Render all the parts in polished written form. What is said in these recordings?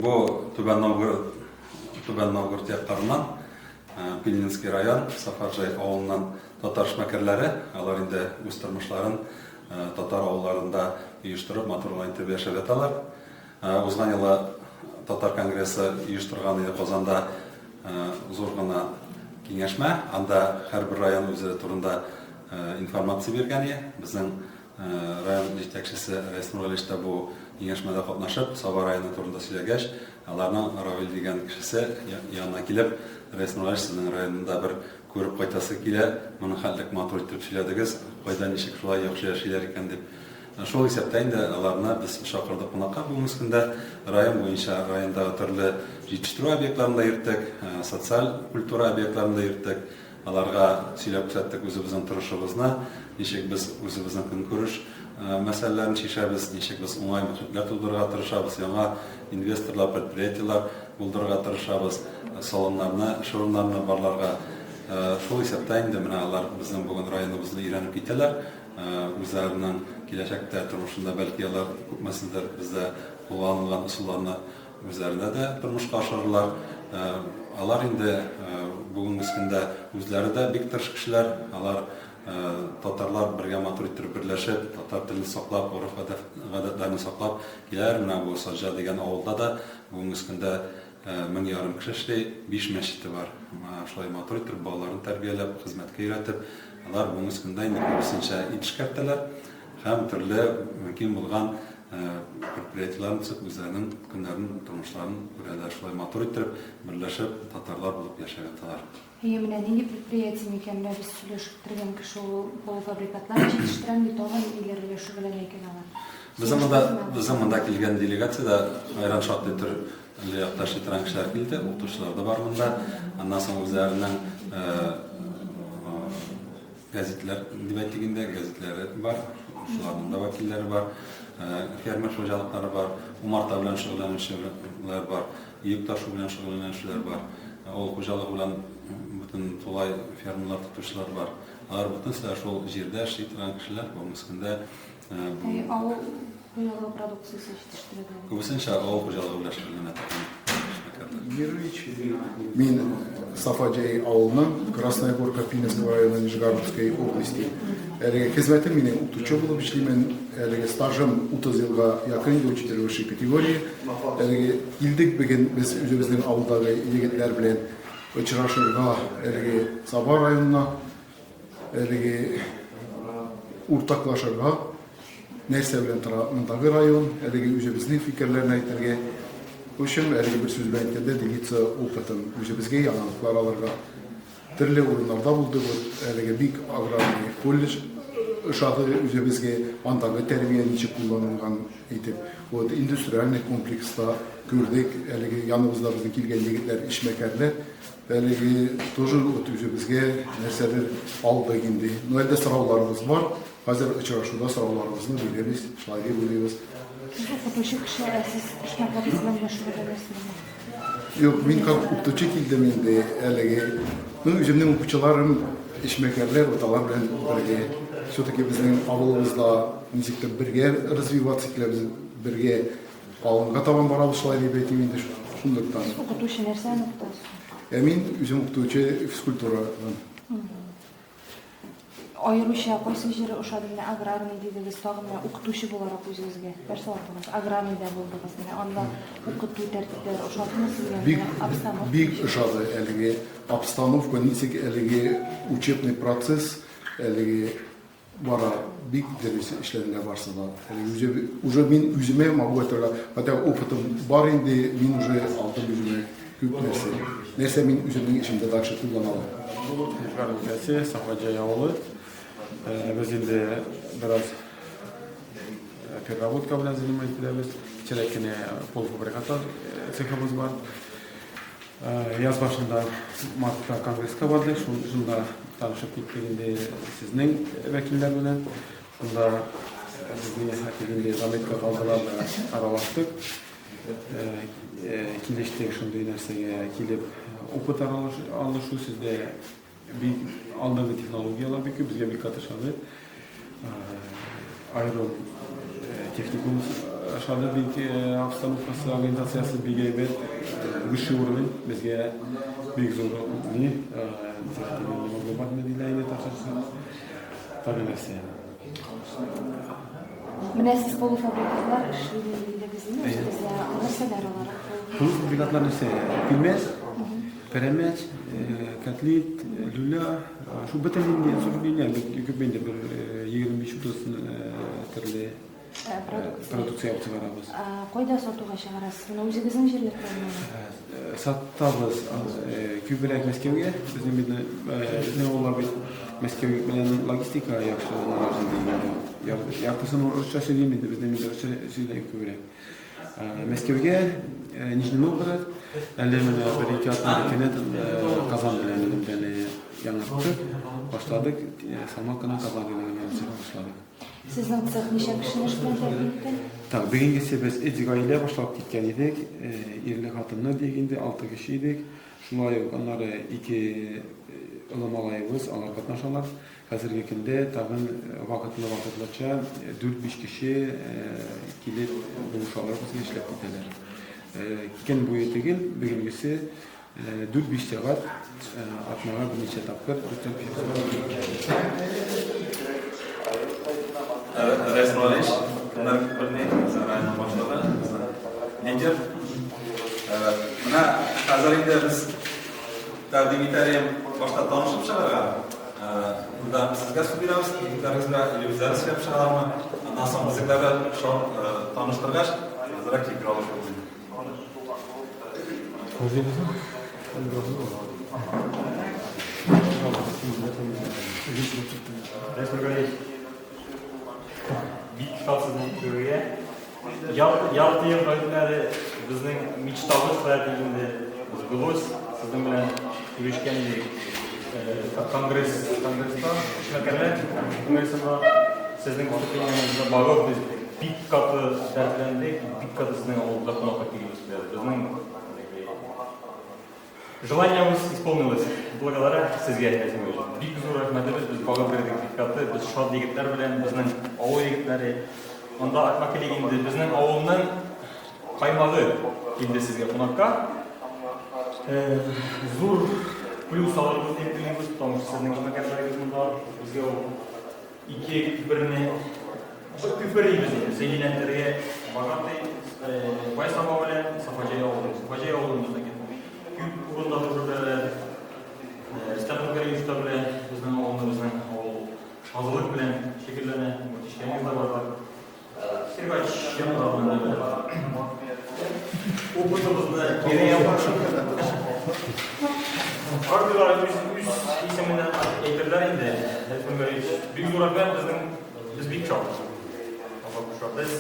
Bu Түбән Новгород якларыннан Пильнинский район Сафаржай авылынан татар эшмәкәрләре, алар инде үз тормышларын татар авылларында оештырып, матурлап итеп яшәп яталар. Узган елы татар конгрессы оештырган иде Казанда зур гына киңәшмә, анда һәрбер район үзе турында информация биргән иде. Безнең район җитәкчесе Рәис Нургалич та бу киңәшмәдә катнашып, Саба районы турында сөйләгәч, аларның Равил дигән кешесе янына килеп, Рәис Нургалич, сезнең районында бер күреп кайтасы килә, моны хәллек матур итеп сөйләдегез, кайда ничек шулай яхшы яшиләр икән дип. Шул исәптә инде аларны без шакырдык кунакка бүгенге көндә район буенча райондагы төрле җитештерү объектларында йөрттек, социаль культура объектларында йөрттек. Аларга сөйләп күрсәттек үзебезнең тырышыбызны, ничек без үзебезнең көнкүреш мәсьәләләрен чишәбез, ничек без уңай мөхитләр тудырырга тырышабыз, яңа инвесторлар, предприятиелар булдырырга тырышабыз, салоннарны, шоурумнарны барларга. Шул исәптә инде менә алар безнең бүген районыбызны өйрәнеп китәләр. Үзләренең киләчәктә тормышында бәлки алар күпмәсендер бездә кулланылган ысулларны үзләренә дә тормышка ашырырлар. Алар инде бүгенге көндә үзләре дә бик тырыш кешеләр. Алар татарлар бергә матур итеп берләшеп, татар телен саклап, гореф-гадәтләрне саклап киләләр. Менә бу Саҗа дигән авылда да бүгенге көндә 1,5 кеше эшли, 5 мәчете бар. Шулай матур итеп балаларын тәрбияләп, хезмәткә өйрәтеп, алар бүгенге көндә инде күбесенчә ит эшкәртәләр һәм төрле мөмкин булган предприятиеләрне төзеп, үзләренең көннәрен, тормышларын күрәләр. Шулай матур итеп берләшеп, татарлар булып яшәгәннәр. Менә нинди предприятие микәннәр без сөйләшеп торган кеше ул полуфабрикатлар җитештерән бит алар иләргә шөгыльләнә икән алар. Безнең монда килгән делегациядә айран шактый төрле якташ итәргән кешеләр килде, укытучылар да бар монда. Аннан соң үзләренең газетлар дип әйтгәндә газетләре бар, шуларның да вәкилләре бар, фермер хуҗалыклары бар, умарта белән шөгыльләнүчеләр бар, йөк ташу белән шөгыльләнүчеләр бар, авыл хуҗалыгы белән бөтен тулай фермалар тотучылар бар. Алар бөтенсе шул җирдә эшли торган кешеләр, бүгенге көндә авыл хуҗалыгы продукциясе җитештерәләр. Күбесенчә авыл хуҗалыгы белән шөгыльләнә торган. Мин Сафаджай авылынан, Красная Горка Пильнинского района Нижегородской области. Хезмәтем минем укытучы булып эшлим, стажым 30 елга якын учитель высшей категории. Килдек бүген без үзебезнең авылдагы егетләр белән очрашырга Саба районына, уртаклашырга, нәрсә белән тора мондагы район, үзебезнең фикерләрне әйтергә. Өчен бер сүз белән әйткәндә делиться опытын үзебезгә яңалыклар алырга. Төрле урыннарда булды бу, бик аграрный колледж ошады үзебезгә, андагы тәрбия ничек кулланылган әйтеп. Вот индустриальный комплекста күрдек, яныбызда безнең килгән егетләр эшмәкәрләр, тоже үзебезгә нәрсәдер алды инде. Но әлдә сорауларыбыз бар. Хәзер очрашуда сорауларыбызны бирәбез, шулай дип уйлыйбыз. Укытучы кеше сез эшмәкәрлек белән шөгыльләнәсезме? Юк, мин как укытучы килдем инде, үземнең укучыларым эшмәкәрләр, алар белән бергә. Все-таки безнең авылыбызда ничектер бергә развиваться киләбез, бергә алынга табан барабыз, шулай дип әйтим инде шундыктан. Укытучы нәрсәне укытасыз? Мин үзем укытучы физкультура. Аеруча кайсы җире ошады менә аграрный дидегез, тагын менә укытучы буларак үзегезгә. Бер саватыгыз, аграрныйда булдыгыз менә, анда укыту тәртипләре ошадымы сезгә? Бик ошады, обстановка, ничек учебный процесс, бара, бик дөрес эшләргә барса да. Уже мин үземә могу әйтергә, хотя опытым бар инде, мин уже алдым үземә күп нәрсә. Нәрсә мин үземнең эшемдә дальше куллана алам. Сафаджай авылы. Biz indi biraz переработка белән занимать итәбез. Кечерәккенә полуфабрикатлар цехыбыз бар. Яз башында мартта конгресска бардык, шунда танышып киттек инде сезнең вәкилләр белән. Шунда безне заметка калдылар да аралаштык. Килештек шундый нәрсәгә килеп опыт алышу сездә бик алдагы технологиялар бик безгә бик катышады. Аэрон техникум aşağıda bir Hafızan Ufası Organizasyası bir gibi güçlü uğrayın. Bizge büyük zorluğunu maglubat medileyine taşırsın. Tabii neyse. Münasip polu fabrikatlar işleriyle bizim bizde meseleler olarak. Polu fabrikatlar neyse. Bilmez, peremeç, katlit, lula, şu betelinde, yani köpende bir 25-30 türlü produksiya yapıcı varabız. Koyda sotuğa çıkarasız. Bunu özünüzün yerliklerine. Sattığımız kübürek Meskev'e, bizim bir ne olabilir? Meskev bilen logistika yapıştırılan yaklaşan Rusça söyleyeyim de bizim bir Rusça söyleyeyim kübürek. Meskev'e Nijni Novgorod, ellerine bir iki atma kenet kazandılar beni yanılttık. Başladık, Samarkand'ın kazandığını başladık. Sizin kısak neşe kişiniz bilen terbiyetten? Tabii, birincisi biz İzgay'la başlayıp gitken idik. İrli hatınlar degindi, 6 kişiydik. Şunlar yok, onları 2 ılamalayımız, onlar katnaşanlar. Hazırki günde tabii vakıtlıca 4-5 kişi gelip buluşalar bizi işlep giderler. Ken bu yetegil, birincisi 4-5 saat atmağa bir neçe tapkır, Restoraniş, bunlar örneğin sarayına başladı. Nedir? Buna hazırlıkta biz tavdim iteriyim başta tanışıp çıkarlar. Burada sizge su birimiz, bizlerimizde ilivizleri sıkıp çıkarlar mı? Ondan sonra bizimlerle tanıştırgaç, hazırlık tekrar alış oldu. Bitkatsızlık görüye. Yaptığı yıllarda bizning mechtabız hayatında uzguluz, sizin bilen görüşkendik. Kongressda işlekenler, kongressinde sizin oturduğunuzda bağlı biz bitkatı dertlendik, bitkatı sizin oğulda konuğa geliyorsunuz. Bizning желаниямыз исполнилось. Благодаря sizге әйтеміз. Бик зур рәхмәтебез без багып бердек биткатты. Без шат егетләр белән безнең авыл егетләре. Анда айтма кирәк инде безнең авылның каймагы килде сезгә кунакка. Зур плюс алырбыз дип телибез, потому что сезнең мәкәннәрегез монда безгә ике берне күперибез инде. Сөйләнтергә багаты Байсама белән Сафаҗай авылы. Сафаҗай авылында Burada böyle İstanbul Karayüz'de böyle bizden oğullarımızdan hazırlık bilen şekillerine yetişkenliğimiz de vardı. Birkaç yanlarında böyle o kutumuzda geri yaparsak artılar üst isiminden eğitirler indi. Hepim böyle büyük olarak biz büyük çok. Biz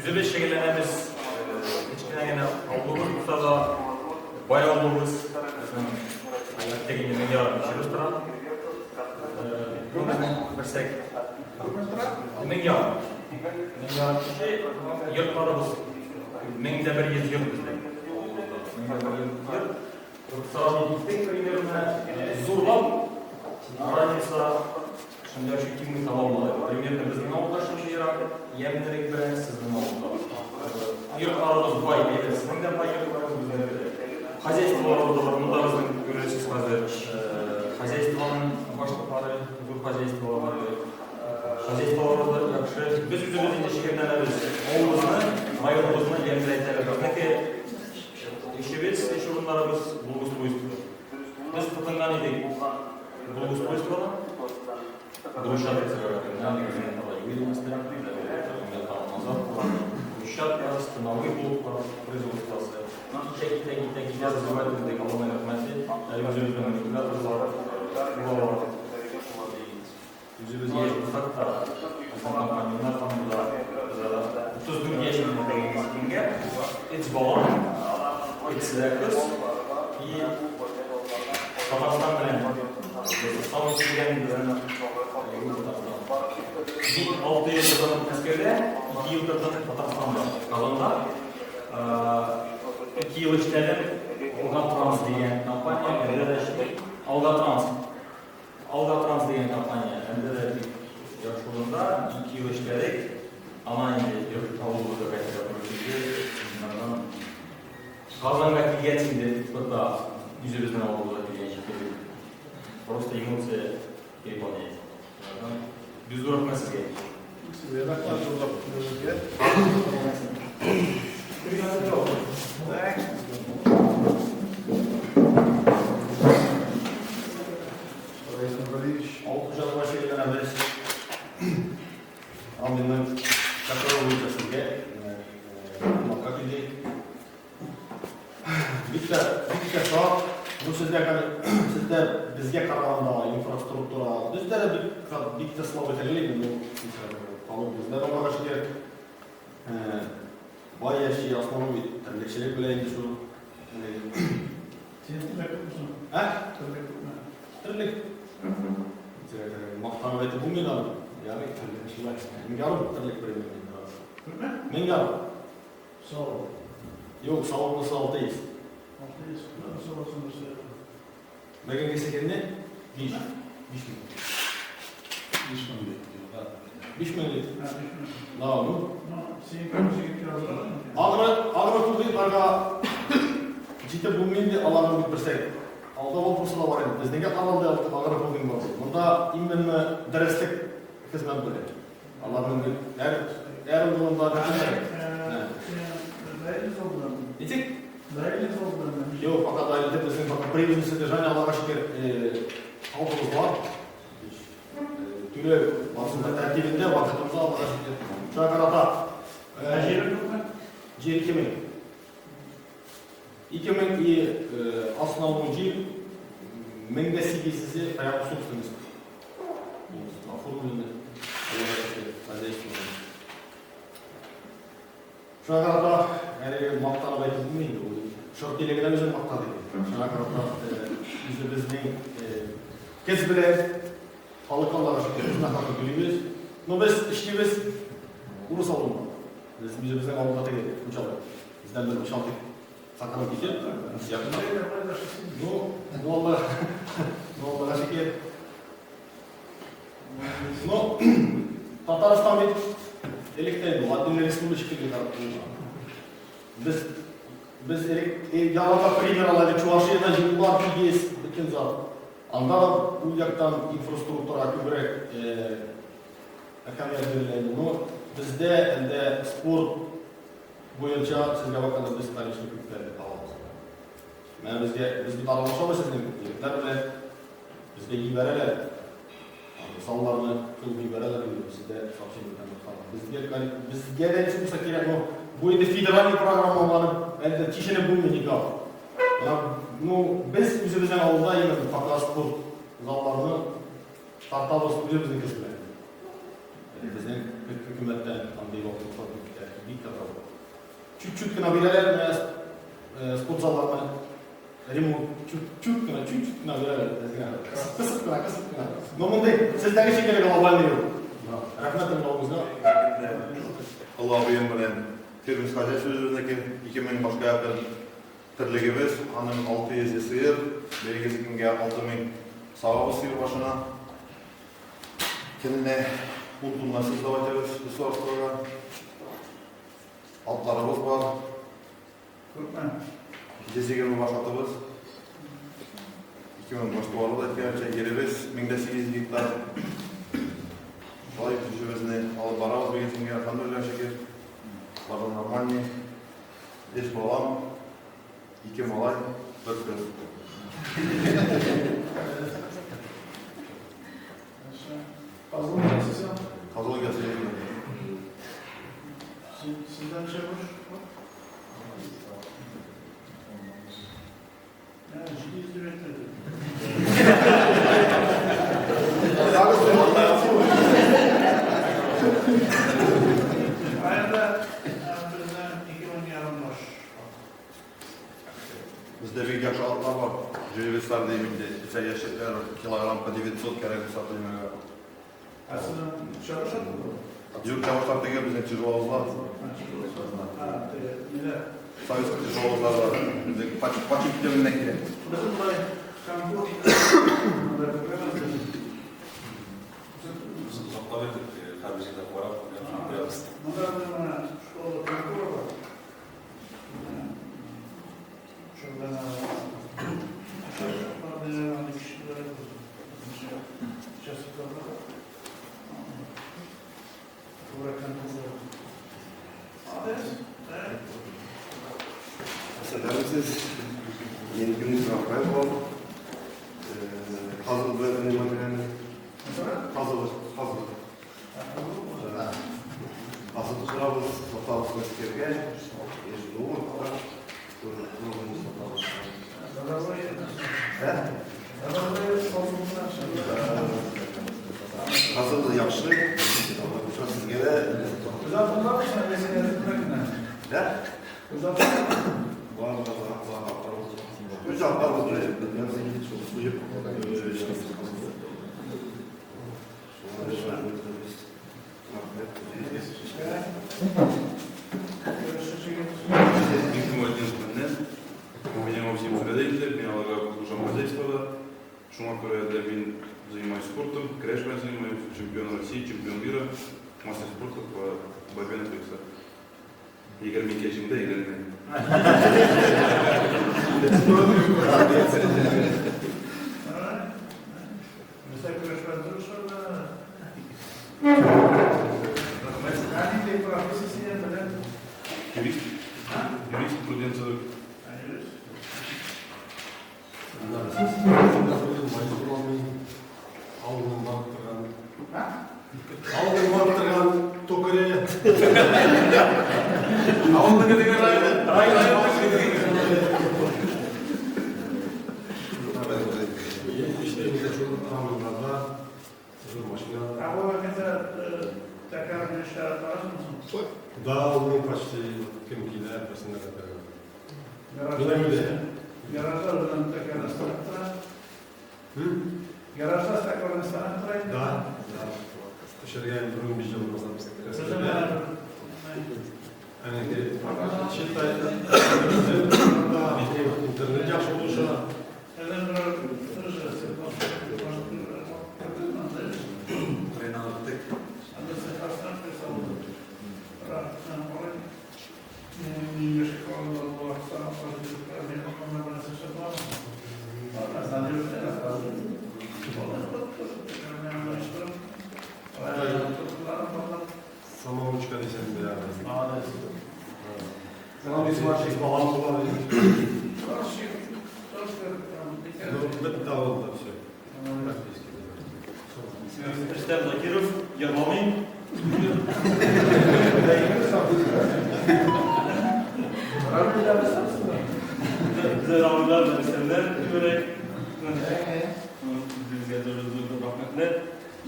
105 şekillerimiz hiçbirine olduğumuz tutada bayağı oluruz. Tekini milyar işimiz var. Bunu versek milyar kişi yurtlarımız mende bir yıl bizde. Sağ gittik primlerine zorlab aranızda şimdi şu kimi tamamladı. Primlerine bizim avluda şimdi yarar yemlerek bilen sizin avluda. Yurtlarımız bay değil. Sizin de bay yurtlarımız bizden biri. Хозяйстволарда бар, мында безнең күрәсез хәзер хозяйствоның башлыклары, зур хозяйстволары, хозяйстволарда яхшы. Без үзебез инде шикәрләнәбез. Авылыбызны, районыбызны ямьләйтәбез. Безнеке эшебез, эш урыннарыбыз благоустройство. Без тотынган идек благоустройствоны. Дурушат становый блок производства. Гитя развивать эти экономные рахматы, өзіміздің манипуляторлар, өзімізге факта, біздің компаниялар тамында 34 yaşında тегенге, үш бала, ikisi kız, и Қазақстан белән самый килгән безнең 6 елдан Мәскәүдә, 2 елдан Татарстанда, Казанда. 2 yıl işledim, Algatrans diyen kampanya, elde de Algatrans diyen kampanya, elde de bir yaşılığında 2 yıl işledik. Ama indi yok avluda bekliyor projesi. Bunlardan kazanmak gelsin dedik. Burada yüzümüzden avluda diyen şekilde. Просто эмоция переполняет. Без дурака sizge. Size bakar durulabilir. Altıncı başlayılan haberiz. Ambinden kakao olacak sizge. Muhakkak idi. Bitta saat. Bu sizde bizge karaganda infrastruktura. Bizde de bitta slava edelim. Kalın bizde de ona karşı gerek. Vay yaşlı asmanın bir terlikçilik bile indi şu. Terlik. Maktan ve bu minal. Yani terlikçiler. Mingarım terlik bile indi. Mingarım. Sağ ol. Yok sağ olun sağ ol değil. Nasıl olsun bu sefer? Bugün gesekende biş. Biş mi öyle? Ne oldu? Senin karşı gidiyorlar. Ağrı kurduğu arka ciddi bu milli alanı bir persek. Alda ol pursula var. Bizden gel alanda ağrı kurduğu var. Bunda immenme derslik hizmet böyle. Allah'ın eğer durumda Layık oldular. İtik? Layık oldular. Yok fakat ayrıca bizim fakat previzyon sodержания Allah'a şükür halkımız var. Türü basında tertibinde vakitimizi Allah'a şükür. Şu an karata. Жер 2000. 2000 и основной жер меңде сегизisi прямо собственность. Оформлены хозяйством. Şu an karata yani maqtanıp aytып bilmeydi. Şok delegeden özüm maqtadı. Şu an karata bizning kesbiler halk Allah'a şükür. Şuna karşı gülüyoruz. No biz işimiz urus alınma. Bizden avluda tek uçalım. Bizden bir uçalım. Sakalım geçer. Yakında. Ne oldu? Ne oldu? Şeker. No. Tataristan bir elekten bu. Adını Respublika şekilde tarafından. Biz yalaka primer alaydı. Çuvaşı'da jimlar bilgiyiz. Bütün zat. Anda bu yaktan infrastruktura kübrek akamiyat verildi. Bizde elde spor boyunca sizge bakanda biz tanıştık küpleri alamız. Yani biz bir tanışma sizin küpler bile bizde iyi vereler. Sallarını kıl iyi vereler diyor. Sizde sapşırlıktan falan. Bizge de için bu sakire bu elde federal bir program olanı elde çişine bulmayacak. Biz yüzümüzden alında yemedik. Fakat spor zallarını tartalımız bizden kesmedik. Bizden hükümetten ambil olduğu fabrikler bir kadar. Küçük kınabileler spor sallarına remont küçük kınabileler. Kısık kına. Normalde sizden şekilde global yok. Rahmetim olmuşsa. Allah buyum bilen Termiz Hacı sözündeki 2000 başka yapın tırligimiz, hanım 600 sıyır, belgesikinge 6000 sağabı sıyır başına. Kendine unutulmazsız da bakıyoruz, resurslarına. Altlarımız var. Gezegeni başlatırız. 2000 başta vardı da gerçekten yerimiz 1800 hektar. Vay düşürüzünü alıp baramız bir geçin gelen kandı öyle şeker. Vardan normalni. 5 balam, 2 malay, 4 kız. Fazla mı size? Kazılı göstereyim. Sizden şey var. Yani şimdi izlemektedir. Ayında bizden 2 yarım var. Bizde bir yaş altlar var. Jürivisler deyiminde. Ise yaşlıklar kilogram 900 kere satılmıyor. Aslında çalışır mı? Yok çavuşlar da bizden çırvağızlar. Neler? Sayısı çırvağızlar var. Bizde paçı kitabından gidelim. Bizim burayı kampur. Zaptavet Kardeşler var. Yapıyoruz. Bunlar da bana şu oldu, kontrol var. Şuradan alalım. Şuradan hani kişilere koydum. Şasıklarla. Bırakan kızlar. Adres? Evet. Selam siz. Yeni günlük Rafael var. Hazır ve benim makinenin hazır. Hazır sırabız. Total sırasıya gel. Yeşil olur. Hazır da yaxşı. Ama sizge de Uzak bunlar mı sen vesile etmek ne? ne? Uzak Var. Güzel var. Шума көрәдә мин занимаюсь спортом, кряжкой занимаюсь, чемпион России, чемпион мира, мастер спорта по борьбе на весах. Игорь Микешин, да, Игорь Микешин. Mesela görüşmezler sonra hani de profesisi yapmadan Юрист. Юрист, студент. ama mesela tekrar bir şey yapar mısın? Да, мы почти кем-кида арасында катар. Garajlardan tekrar ıslattıra. Garajlar tekrar ıslattıra. Да, да. Кешергән бурын бижел басып Sözüm кирәк. yani. Әнеке читай. Интернет яхшы булыша. Neden böyle sözü Treinaldık. Самоучка дисем бер. Sana bir Смачный баланс бар. Бетта oldu все. Практически. Рустем Закиров, Ермолин. Bize rahmetler verirsenler, böyle bizge de rahmetler.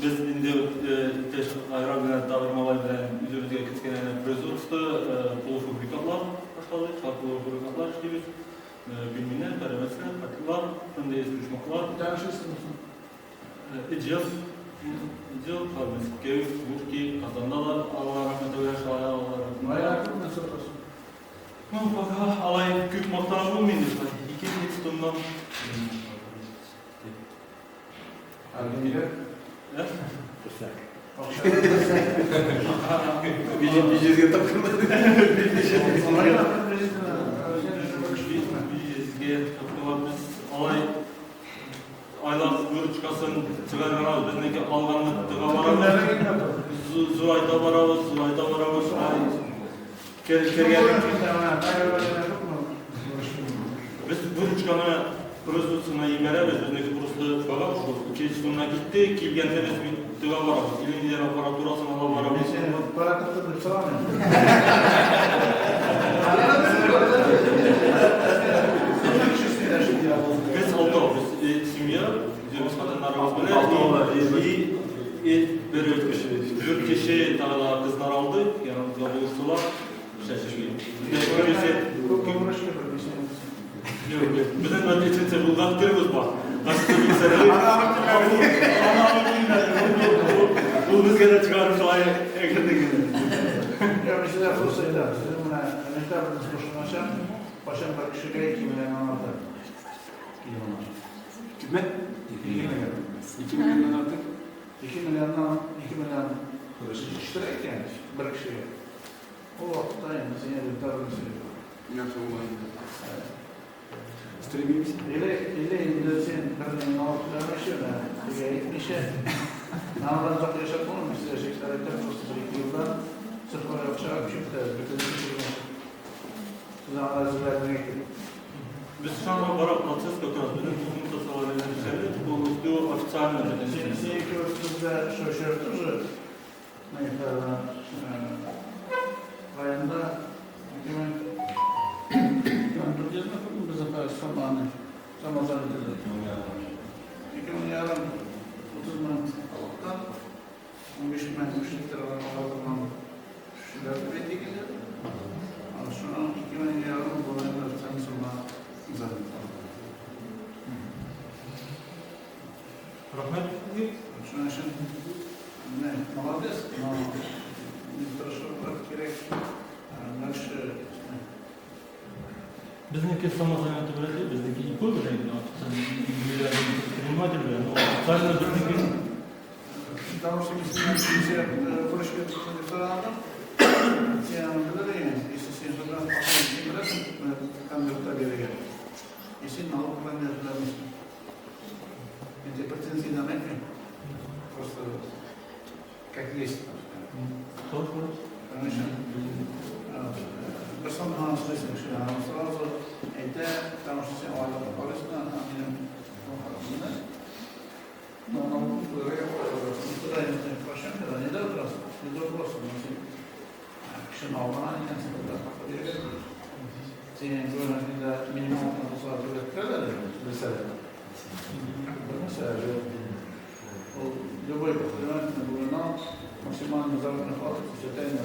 Biz indi teş ayran bilen tavırmalar bilen üzerimize ketkenen производство полуфабрикатlar başladı, farklı polufabрикатlar işliyoruz. Bilminler, parametreler, paketler, hem de eski İcil, kalmeski, vurki, kazandalar, Allah rahmet eylesin, Allah rahmet eylesin. Bak, alay küp muhtaç olmayın işte. İki tutumdan. Bir cezge takıldı. Alay aylar vuruşkasın çıkarmana bizdeki alganlık tıgavarabız. Zulayda varabız. Biz vuruşkanı производственна имеребез, bizdeki просто багаж şu. Учительствона gitti, kilgende biz bir tıgavarabız. İlimler aparaturasını alavarabız. Biz altı biz семья, biz kadınlarımız bile iyi veriyoruz. 4 kişi tane kızlar aldık, yanımızda buluştular. Bizim de içinse buldak diyoruz bak. Kaçtı bilgisayarı. Bu bizge de çıkarmış olay ekledik. Ya mesela Rusya'da sizin buna emektarınız boşanmışam, başım bakışıga 2 milyon anlattı. Kime? 2 milyon. 2 milyondan 2 milyon iştirak yani, bir kişi. O vakıtta yani sen yine bir tarafını söylüyor. İle İngilizce'nin birinin altına şöyle, bir şey. Nağdan çok yaşatmıyor mu size şeyler yapıyorsunuz bir yıldan sıfır yapacak bir şey de bütün bir size analizlerine gidiyor. Biz şu anda olarak proces yapıyoruz. Bizim tasarlanan şeyler bu ofisyal Все körtüzde şaşırtıcı. Mesela rayında hükümet göndereceğiz mi? Bu sefer zamanı dedi. Hükümet yarın 30 bin alıktan 15 bin müşteri liralarına şeyler üretildi. Ama şu an hükümet yarın bu olaylar tanısınma zaten. Rahmet. Şunun için ne? Молодец, но не хорошо брать керек. Дальше Bizdeki samazanatı böyle bizdeki ilk olur yani предприниматель официально bizdeki потому что если все вышли в ресторан, все благодарны, если все ресторан конверта берет. Если налог планирует, эти претензии на меня просто как есть. Конечно. Персонально слышно, что сразу это, потому что все это полезно, а мне но никуда не прошли, когда не дал раз, не дал просто, но все новое, не Senin böyle minimum olsa ürettiler mesela. Mesela o любой предприниматель maksimально заработную плату, все тайны